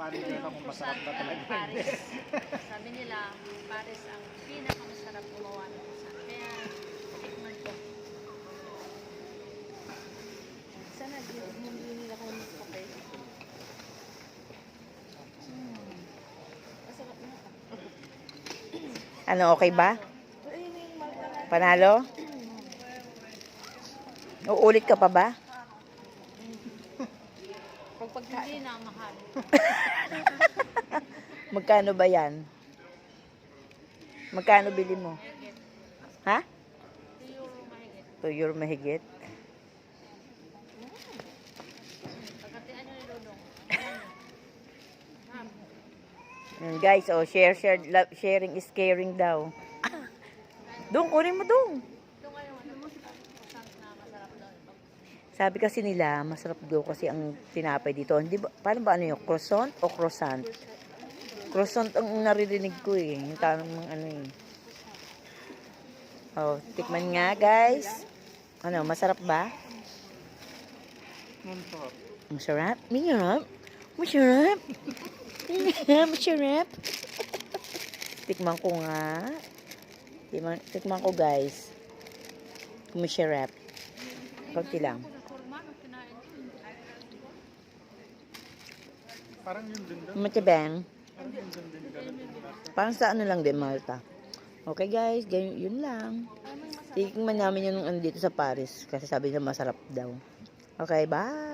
Paano nyo kung masarap na talaga? Paris. Sabi nila, Paris ang pinakamasarap gumawa ng croissant. Kaya, tikman ko. Sana hindi nila ko ng kape. Masarap na. Ano, okay ba? Panalo? Uulit ka pa ba? Hindi na mahal. Magkano ba yan? Magkano bili mo? Ha? €2 mahigit. €2 mahigit? Pagkatian nyo ni Lulong. Guys, oh, sharing is caring daw. Doon, kunin mo doon. Yung croissant na masarap doon. Sabi kasi nila, masarap daw kasi ang tinapay dito. Hindi ba, paano ba ano yung croissant o croissant? Croissant ang naririnig ko eh. Yung tanong ng ano eh. Oh, tikman nga guys. Ano, masarap ba? Masarap? Masarap? Masarap? Masarap? Tikman ko nga. Tikman ko guys. Masarap. Kunti lang. Parang yun din daw. Matibang. Parang yun din daw. Parang sa ano lang din, Malta. Okay guys, yun lang. Tikman namin yung ano dito sa Paris. Kasi sabi niya masarap daw. Okay, bye!